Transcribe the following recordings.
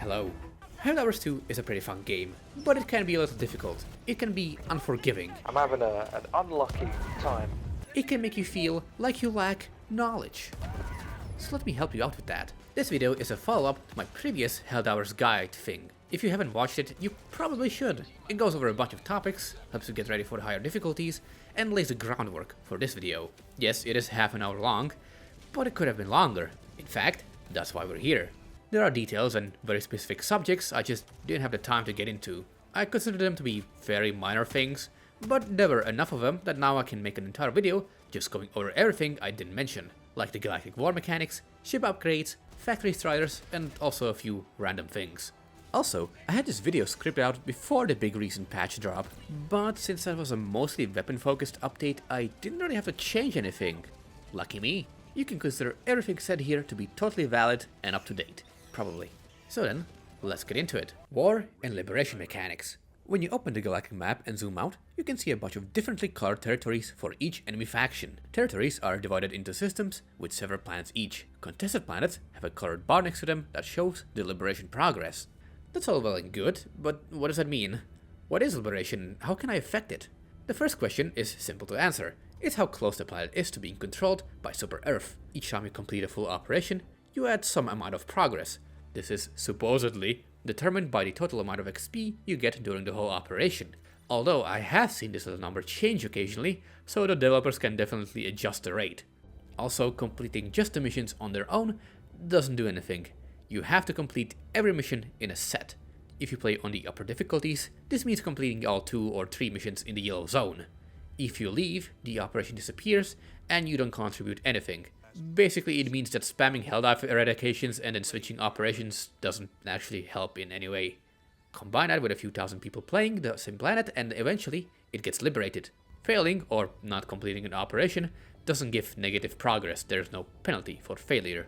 Hello. Helldivers 2 is a pretty fun game, but it can be a little difficult. It can be unforgiving. I'm having an unlucky time. It can make you feel like you lack knowledge. So let me help you out with that. This video is a follow-up to my previous Helldivers guide thing. If you haven't watched it, you probably should. It goes over a bunch of topics, helps you get ready for the higher difficulties, and lays the groundwork for this video. Yes, it is half an hour long, but it could have been longer. In fact, that's why we're here. There are details and very specific subjects I just didn't have the time to get into. I consider them to be very minor things, but there were enough of them that now I can make an entire video just going over everything I didn't mention, like the Galactic War mechanics, ship upgrades, factory striders, and also a few random things. Also, I had this video scripted out before the big recent patch drop, but since that was a mostly weapon-focused update, I didn't really have to change anything. Lucky me. You can consider everything said here to be totally valid and up to date. Probably. So then, let's get into it. War and Liberation mechanics. When you open the galactic map and zoom out, you can see a bunch of differently colored territories for each enemy faction. Territories are divided into systems with several planets each. Contested planets have a colored bar next to them that shows the Liberation progress. That's all well and good, but what does that mean? What is Liberation? How can I affect it? The first question is simple to answer. It's how close the planet is to being controlled by Super Earth. Each time you complete a full operation, you add some amount of progress. This is supposedly determined by the total amount of XP you get during the whole operation. Although I have seen this little number change occasionally, so the developers can definitely adjust the rate. Also, completing just the missions on their own doesn't do anything. You have to complete every mission in a set. If you play on the upper difficulties, this means completing all 2 or 3 missions in the yellow zone. If you leave, the operation disappears and you don't contribute anything. Basically, it means that spamming Helldive eradications and then switching operations doesn't actually help in any way. Combine that with a few thousand people playing the same planet and eventually it gets liberated. Failing or not completing an operation doesn't give negative progress, there's no penalty for failure.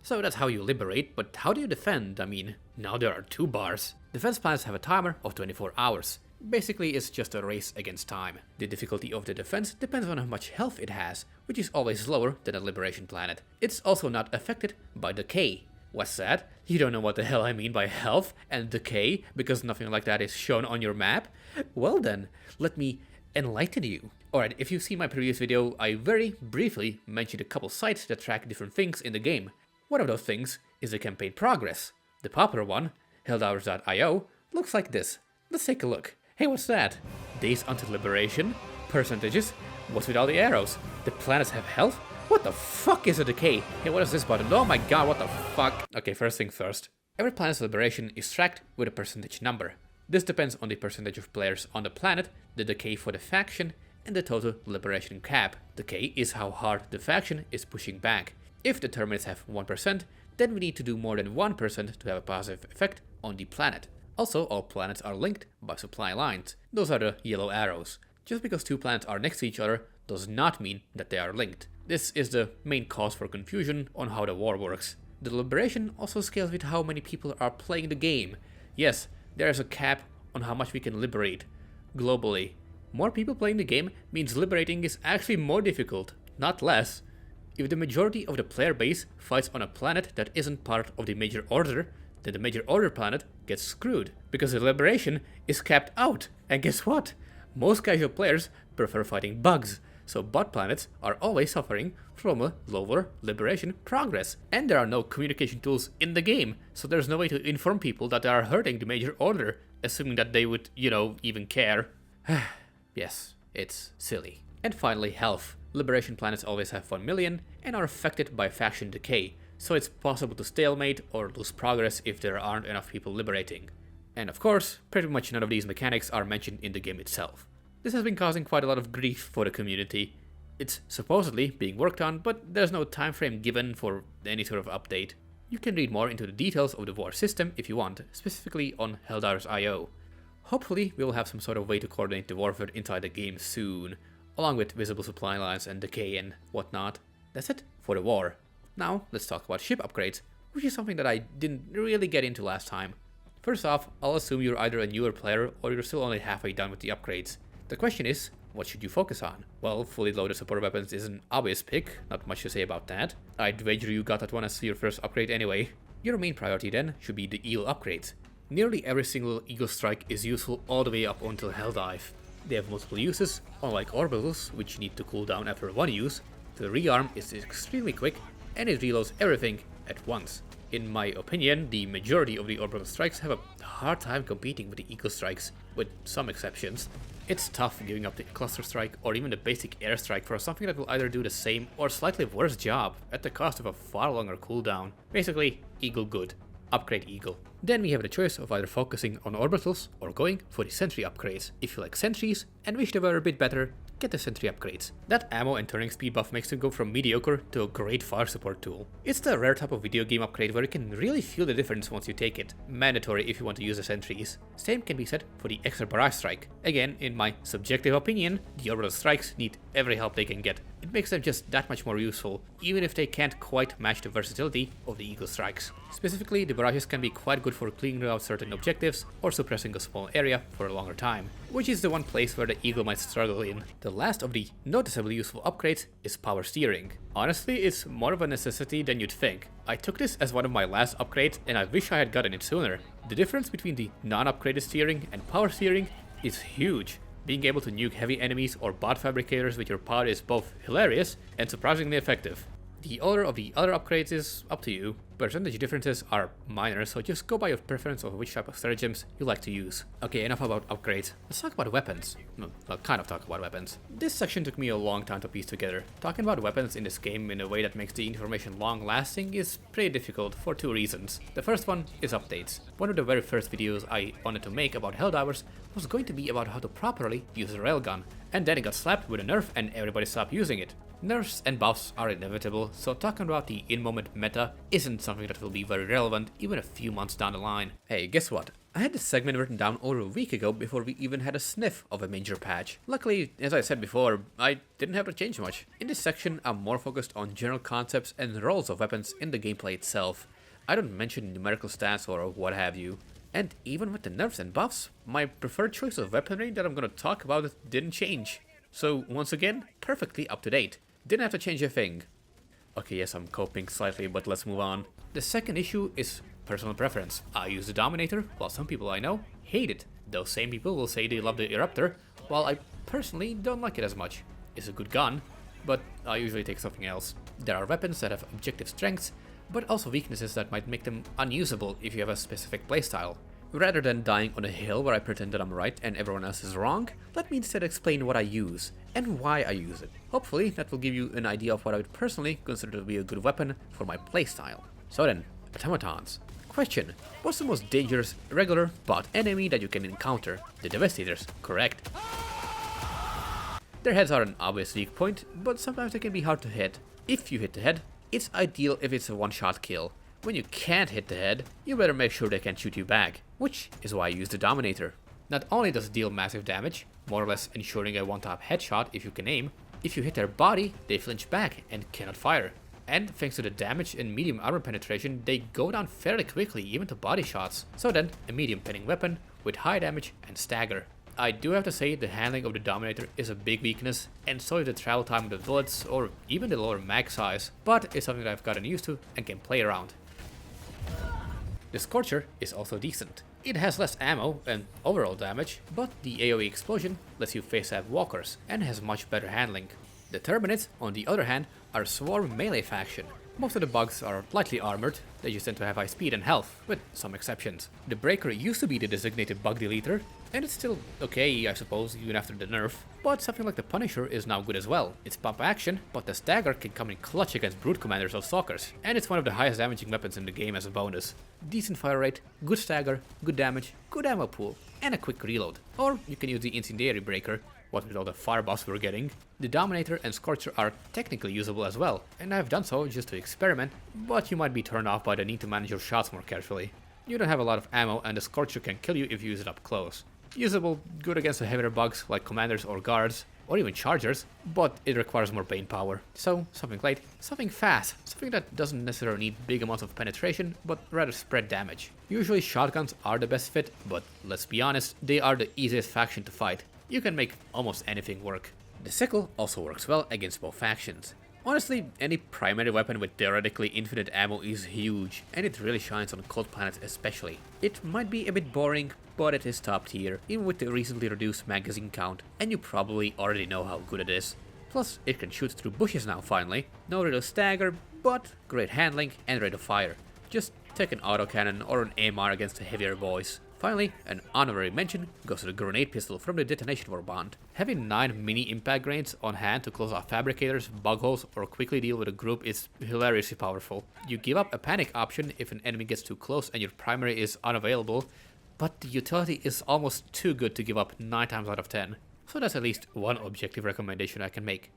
So that's how you liberate, but how do you defend? I mean, now there are 2 bars. Defense planets have a timer of 24 hours. Basically, it's just a race against time. The difficulty of the defense depends on how much health it has, which is always lower than a Liberation planet. It's also not affected by decay. What's that? You don't know what the hell I mean by health and decay, because nothing like that is shown on your map? Well then, let me enlighten you. Alright, if you've seen my previous video, I very briefly mentioned a couple sites that track different things in the game. One of those things is the campaign progress. The popular one, Helldivers.io, looks like this. Let's take a look. Hey, what's that? Days until liberation? Percentages? What's with all the arrows? The planets have health? What the fuck is a decay? Hey, what is this button? Oh my god, what the fuck? Okay, first thing first. Every planet's liberation is tracked with a percentage number. This depends on the percentage of players on the planet, the decay for the faction, and the total liberation cap. Decay is how hard the faction is pushing back. If the terminates have 1%, then we need to do more than 1% to have a positive effect on the planet. Also, all planets are linked by supply lines. Those are the yellow arrows. Just because 2 planets are next to each other does not mean that they are linked. This is the main cause for confusion on how the war works. The liberation also scales with how many people are playing the game. Yes, there is a cap on how much we can liberate globally. More people playing the game means liberating is actually more difficult, not less. If the majority of the player base fights on a planet that isn't part of the major order, then the major order planet gets screwed, because the liberation is capped out. And guess what? Most casual players prefer fighting bugs, so bot planets are always suffering from a lower liberation progress. And there are no communication tools in the game, so there's no way to inform people that they are hurting the major order, assuming that they would, even care. Yes, it's silly. And finally, health. Liberation planets always have 1 million and are affected by faction decay, so it's possible to stalemate or lose progress if there aren't enough people liberating. And of course, pretty much none of these mechanics are mentioned in the game itself. This has been causing quite a lot of grief for the community. It's supposedly being worked on, but there's no time frame given for any sort of update. You can read more into the details of the war system if you want, specifically on Helldivers.io. Hopefully, we'll have some sort of way to coordinate the warfare inside the game soon, along with visible supply lines and decay and whatnot. That's it for the war. Now, let's talk about ship upgrades, which is something that I didn't really get into last time. First off, I'll assume you're either a newer player or you're still only halfway done with the upgrades. The question is, what should you focus on? Well, fully loaded support weapons is an obvious pick, not much to say about that. I'd wager you got that one as your first upgrade anyway. Your main priority then should be the Eagle upgrades. Nearly every single Eagle strike is useful all the way up until Helldive. They have multiple uses, unlike orbitals, which need to cool down after one use. The rearm is extremely quick and it reloads everything at once. In my opinion, the majority of the orbital strikes have a hard time competing with the Eagle strikes, with some exceptions. It's tough giving up the cluster strike or even the basic air strike for something that will either do the same or slightly worse job at the cost of a far longer cooldown. Basically, Eagle good. Upgrade Eagle. Then we have the choice of either focusing on orbitals or going for the sentry upgrades. If you like sentries and wish they were a bit better, get the sentry upgrades. That ammo and turning speed buff makes them go from mediocre to a great fire support tool. It's the rare type of video game upgrade where you can really feel the difference once you take it. Mandatory if you want to use the sentries. Same can be said for the extra barrage strike. Again, in my subjective opinion, the orbital strikes need every help they can get. It makes them just that much more useful, even if they can't quite match the versatility of the Eagle strikes. Specifically, the barrages can be quite good for clearing out certain objectives or suppressing a small area for a longer time, which is the one place where the Eagle might struggle in. The last of the noticeably useful upgrades is power steering. Honestly, it's more of a necessity than you'd think. I took this as one of my last upgrades and I wish I had gotten it sooner. The difference between the non-upgraded steering and power steering is huge. Being able to nuke heavy enemies or bot fabricators with your power is both hilarious and surprisingly effective. The order of the other upgrades is up to you. Percentage differences are minor, so just go by your preference of which type of stratagems you like to use. Okay, enough about upgrades. Let's talk about weapons. Well, kind of talk about weapons. This section took me a long time to piece together. Talking about weapons in this game in a way that makes the information long-lasting is pretty difficult for two reasons. The first one is updates. One of the very first videos I wanted to make about Helldivers was going to be about how to properly use a railgun, and then it got slapped with a nerf and everybody stopped using it. Nerfs and buffs are inevitable, so talking about the in-moment meta isn't something that will be very relevant even a few months down the line. Hey, guess what? I had this segment written down over a week ago before we even had a sniff of a major patch. Luckily, as I said before, I didn't have to change much. In this section, I'm more focused on general concepts and roles of weapons in the gameplay itself. I don't mention numerical stats or what have you. And even with the nerfs and buffs, my preferred choice of weaponry that I'm gonna talk about didn't change. So once again, perfectly up to date. Didn't have to change a thing. Okay, yes, I'm coping slightly, but let's move on. The second issue is personal preference. I use the Dominator, while some people I know hate it. Those same people will say they love the Eruptor, while I personally don't like it as much. It's a good gun, but I usually take something else. There are weapons that have objective strengths, but also weaknesses that might make them unusable if you have a specific playstyle. Rather than dying on a hill where I pretend that I'm right and everyone else is wrong, let me instead explain what I use and why I use it. Hopefully that will give you an idea of what I would personally consider to be a good weapon for my playstyle. So then, automatons. Question: what's the most dangerous regular bot enemy that you can encounter? The Devastators, correct. Their heads are an obvious weak point, but sometimes they can be hard to hit. If you hit the head, it's ideal if it's a one-shot kill. When you can't hit the head, you better make sure they can shoot you back, which is why I use the Dominator. Not only does it deal massive damage, more or less ensuring a one-tap headshot if you can aim, if you hit their body, they flinch back and cannot fire. And thanks to the damage and medium armor penetration, they go down fairly quickly even to body shots. So then, a medium pinning weapon with high damage and stagger. I do have to say the handling of the Dominator is a big weakness, and so is the travel time of the bullets or even the lower mag size, but it's something that I've gotten used to and can play around. The Scorcher is also decent. It has less ammo and overall damage, but the AoE explosion lets you face-up walkers and has much better handling. The Terminates, on the other hand, are a swarm melee faction. Most of the bugs are lightly armored, they just tend to have high speed and health, with some exceptions. The Breaker used to be the designated bug deleter, and it's still okay, I suppose, even after the nerf, but something like the Punisher is now good as well. It's pop action, but the Stagger can come in clutch against brute commanders or stalkers, and it's one of the highest damaging weapons in the game as a bonus. Decent fire rate, good stagger, good damage, good ammo pool, and a quick reload. Or you can use the Incendiary Breaker, what with all the fire buffs we're getting. The Dominator and Scorcher are technically usable as well, and I've done so just to experiment, but you might be turned off by the need to manage your shots more carefully. You don't have a lot of ammo and the Scorcher can kill you if you use it up close. Usable, good against the heavier bugs like commanders or guards, or even chargers, but it requires more bane power. So, something light, something fast, something that doesn't necessarily need big amounts of penetration, but rather spread damage. Usually shotguns are the best fit, but let's be honest, they are the easiest faction to fight. You can make almost anything work. The Sickle also works well against both factions. Honestly, any primary weapon with theoretically infinite ammo is huge, and it really shines on cold planets especially. It might be a bit boring, but it is top tier, even with the recently reduced magazine count, and you probably already know how good it is. Plus, it can shoot through bushes now finally, no rate of stagger, but great handling and rate of fire. Just take an autocannon or an AMR against the heavier boys. Finally, an honorary mention goes to the grenade pistol from the detonation warband. Having 9 mini impact grenades on hand to close off fabricators, bug holes, or quickly deal with a group is hilariously powerful. You give up a panic option if an enemy gets too close and your primary is unavailable, but the utility is almost too good to give up 9 times out of 10. So that's at least one objective recommendation I can make.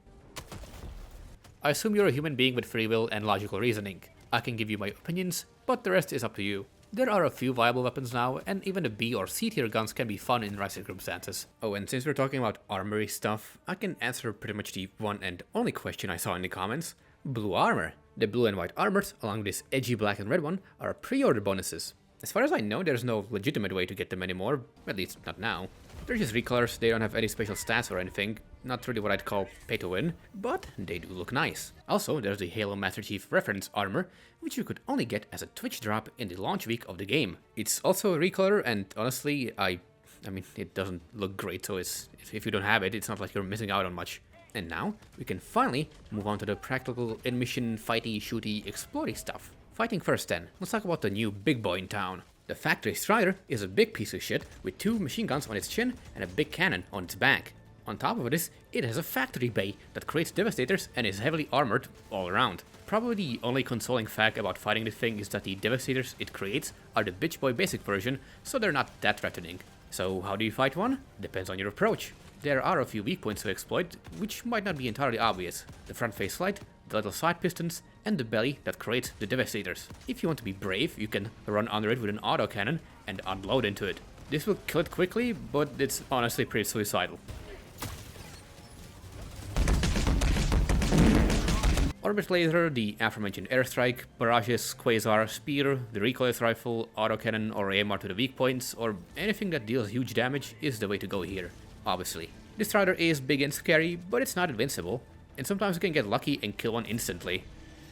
I assume you're a human being with free will and logical reasoning. I can give you my opinions, but the rest is up to you. There are a few viable weapons now, and even the B or C tier guns can be fun in right circumstances. Oh, and since we're talking about armory stuff, I can answer pretty much the one and only question I saw in the comments. Blue armor. The blue and white armors, along with this edgy black and red one, are pre-order bonuses. As far as I know, there's no legitimate way to get them anymore, at least not now. They're just recolors, they don't have any special stats or anything, not really what I'd call pay to win, but they do look nice. Also, there's the Halo Master Chief reference armor, which you could only get as a Twitch drop in the launch week of the game. It's also a recolor, and honestly, I mean, it doesn't look great, so if you don't have it, it's not like you're missing out on much. And now, we can finally move on to the practical in-mission fighty, shooty, explory stuff. Fighting first then, let's talk about the new big boy in town. The Factory Strider is a big piece of shit with 2 machine guns on its chin and a big cannon on its back. On top of this, it has a factory bay that creates devastators and is heavily armored all around. Probably the only consoling fact about fighting this thing is that the devastators it creates are the bitch boy basic version, so they're not that threatening. So how do you fight one? Depends on your approach. There are a few weak points to exploit, which might not be entirely obvious. The front face light, the little side pistons, and the belly that creates the devastators. If you want to be brave, you can run under it with an autocannon and unload into it. This will kill it quickly, but it's honestly pretty suicidal. Orbit laser, the aforementioned airstrike, barrages, quasar, spear, the recoilless rifle, autocannon or AMR to the weak points, or anything that deals huge damage is the way to go here, obviously. This Strider is big and scary, but it's not invincible, and sometimes you can get lucky and kill one instantly.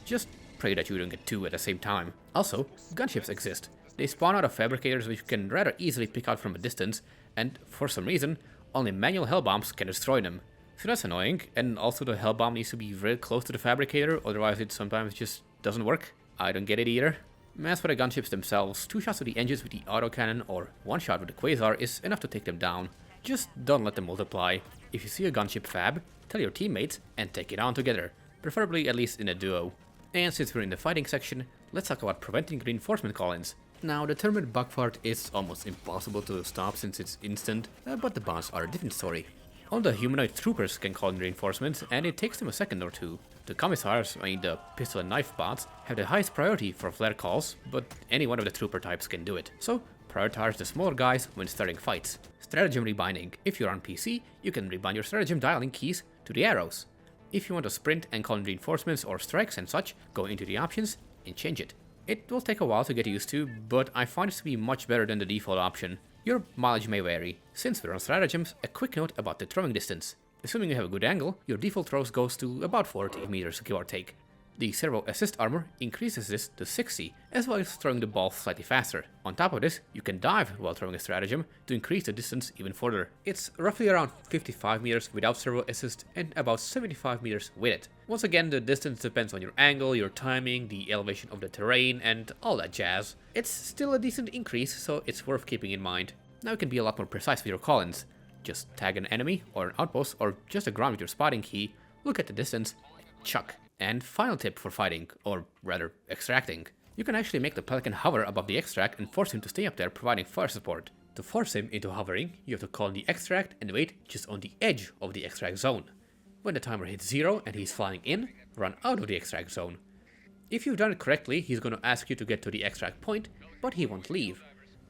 Just pray that you don't get 2 at the same time. Also, gunships exist. They spawn out of fabricators which you can rather easily pick out from a distance, and for some reason, only manual hell bombs can destroy them. So that's annoying, and also the hell bomb needs to be very close to the fabricator, otherwise it sometimes just doesn't work. I don't get it either. As for the gunships themselves, 2 shots to the engines with the autocannon or 1 shot with the quasar is enough to take them down. Just don't let them multiply. If you see a gunship fab, tell your teammates and take it on together, preferably at least in a duo. And since we're in the fighting section, let's talk about preventing reinforcement call-ins. Now, the terminate bug fart is almost impossible to stop since it's instant, but the bots are a different story. All the humanoid troopers can call in reinforcements, and it takes them a second or two. The commissars, I mean the pistol and knife bots, have the highest priority for flare calls, but any one of the trooper types can do it. So, prioritize the smaller guys when starting fights. Stratagem rebinding. If you're on PC, you can rebind your stratagem dialing keys to the arrows. If you want to sprint and call in reinforcements or strikes and such, go into the options and change it. It will take a while to get used to, but I find it to be much better than the default option. Your mileage may vary. Since we're on stratagems, a quick note about the throwing distance. Assuming you have a good angle, your default throws goes to about 40 meters, give or take. The servo assist armor increases this to 60, as well as throwing the ball slightly faster. On top of this, you can dive while throwing a stratagem to increase the distance even further. It's roughly around 55 meters without servo assist and about 75 meters with it. Once again, the distance depends on your angle, your timing, the elevation of the terrain, and all that jazz. It's still a decent increase, so it's worth keeping in mind. Now you can be a lot more precise with your call-ins. Just tag an enemy, or an outpost, or just a ground with your spotting key, look at the distance, and chuck. And final tip for fighting, or rather extracting. You can actually make the Pelican hover above the extract and force him to stay up there providing fire support. To force him into hovering, you have to call in the extract and wait just on the edge of the extract zone. When the timer hits 0 and he's flying in, run out of the extract zone. If you've done it correctly, he's going to ask you to get to the extract point, but he won't leave.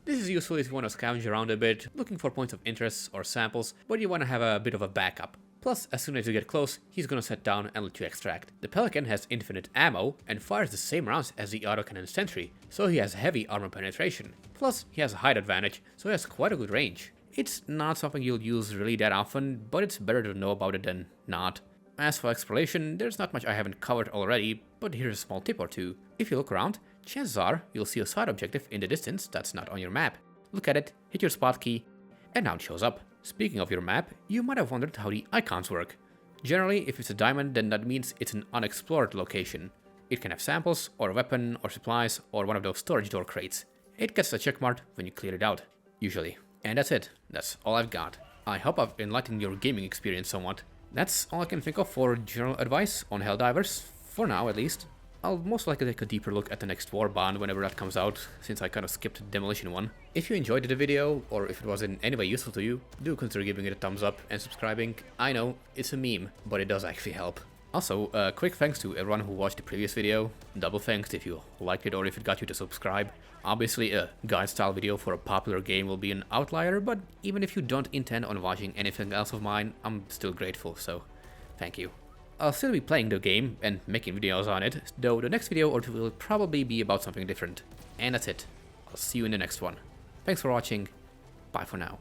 This is useful if you want to scavenge around a bit, looking for points of interest or samples, but you want to have a bit of a backup. Plus, as soon as you get close, he's gonna set down and let you extract. The Pelican has infinite ammo and fires the same rounds as the autocannon sentry, so he has heavy armor penetration. Plus, he has a height advantage, so he has quite a good range. It's not something you'll use really that often, but it's better to know about it than not. As for exploration, there's not much I haven't covered already, but here's a small tip or two. If you look around, chances are you'll see a side objective in the distance that's not on your map. Look at it, hit your spot key, and now it shows up. Speaking of your map, you might have wondered how the icons work. Generally, if it's a diamond, then that means it's an unexplored location. It can have samples, or a weapon, or supplies, or one of those storage door crates. It gets a checkmark when you clear it out, usually. And that's it. That's all I've got. I hope I've enlightened your gaming experience somewhat. That's all I can think of for general advice on Helldivers, for now at least. I'll most likely take a deeper look at the next Warband whenever that comes out, since I kind of skipped the Demolition one. If you enjoyed the video, or if it was in any way useful to you, do consider giving it a thumbs up and subscribing. I know, it's a meme, but it does actually help. Also, quick thanks to everyone who watched the previous video. Double thanks if you liked it or if it got you to subscribe. Obviously, a guide style video for a popular game will be an outlier, but even if you don't intend on watching anything else of mine, I'm still grateful, so thank you. I'll still be playing the game and making videos on it, though the next video or two will probably be about something different. And that's it. I'll see you in the next one. Thanks for watching. Bye for now.